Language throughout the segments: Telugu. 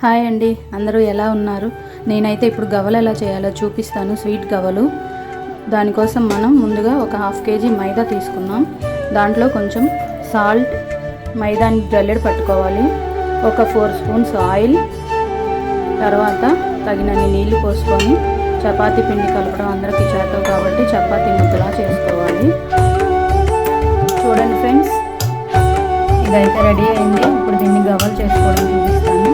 హాయ్ అండి, అందరూ ఎలా ఉన్నారు? నేనైతే ఇప్పుడు గవ్వలు ఎలా చేయాలో చూపిస్తాను. స్వీట్ గవ్వలు. దానికోసం మనం ముందుగా ఒక 1/2 kg మైదా తీసుకున్నాం. దాంట్లో కొంచెం సాల్ట్, మైదాని జల్లెడ పట్టుకోవాలి. ఒక 4 స్పూన్స్ ఆయిల్, తర్వాత తగినన్ని నీళ్లు పోసుకొని చపాతీ పిండి కలపడం అందరికీ చేతవు కాబట్టి చపాతీ ముద్దలా చేసుకోవాలి. చూడండి ఫ్రెండ్స్, ఇదైతే రెడీ అయింది. ఇప్పుడు దీన్ని గవ్వలు చేసుకోవడం చూపిస్తాను.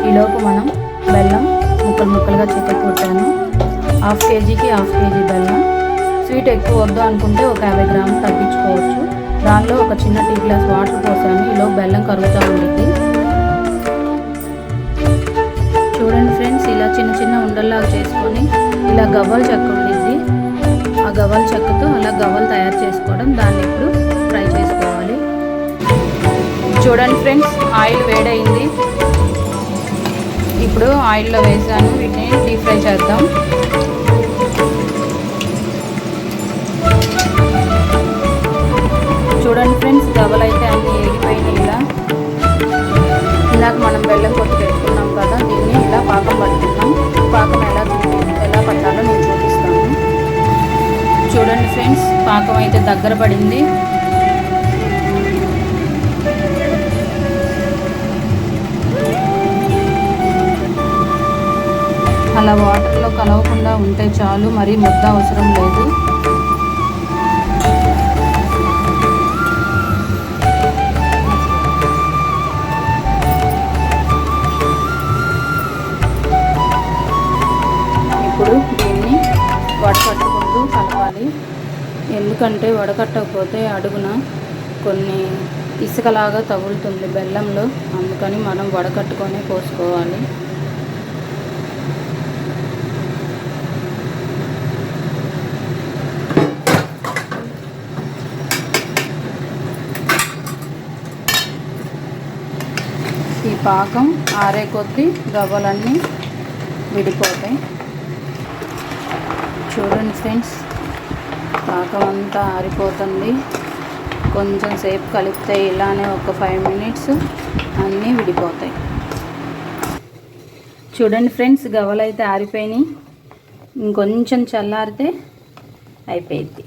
ఈలోపు మనం బెల్లం ముక్కలుగా చికెన్ కొట్టాను. 1/2 kgకి 1/2 kg బెల్లం. స్వీట్ ఎక్కువ వద్దు అనుకుంటే ఒక 50 గ్రాములు తగ్గించుకోవచ్చు. దానిలో ఒక చిన్న టీ గ్లాస్ వాటర్ పోసాను. ఈలోపు బెల్లం కరుగుతూ ఉంటుంది. చూడండి ఫ్రెండ్స్, ఇలా చిన్న చిన్న ఉండల్లాగా చేసుకొని ఇలా గవ్వలు చెక్క ఉండిద్ది. ఆ గవ్వల చెక్కతో అలా గవ్వలు తయారు చేసుకోవడం. దాన్ని ఇప్పుడు ఫ్రై చేసుకోవాలి. చూడండి ఫ్రెండ్స్, ఆయిల్ వేడైంది. ఇప్పుడు ఆయిల్లో వేసాను. వీటిని డీప్ ఫ్రై చేద్దాం. చూడండి ఫ్రెండ్స్, గవ్వలు అయితే అన్నీ ఏగిపోయినాయి. ఇలా ఇందాక మనం బెల్లం కొట్టి పెట్టుకున్నాం కదా, దీన్ని ఇలా పాకం పట్టుకున్నాం. పాకం ఎలా పట్టాలో నేను చూపిస్తాను. చూడండి ఫ్రెండ్స్, పాకం అయితే దగ్గర పడింది. అలా వాటర్లో కలవకుండా ఉంటే చాలు, మరీ ముద్ద అవసరం లేదు. ఇప్పుడు దీన్ని వడకట్టుకుంటూ కలపాలి. ఎందుకంటే వడకట్టకపోతే అడుగున కొన్ని ఇసుకలాగా తగులుతుంది బెల్లంలో. అందుకని మనం వడకట్టుకొనే పోసుకోవాలి. ఈ పాకం ఆరే కొద్దీ గవ్వలన్నీ విడిపోతాయి. చూడండి ఫ్రెండ్స్, పాకం అంతా ఆరిపోతుంది. కొంచెం సేపు కలిపితే ఇలానే ఒక 5 minutes అన్నీ విడిపోతాయి. చూడండి ఫ్రెండ్స్, గవ్వలు అయితే ఆరిపోయినాయి. ఇంకొంచెం చల్లారితే అయిపోయింది.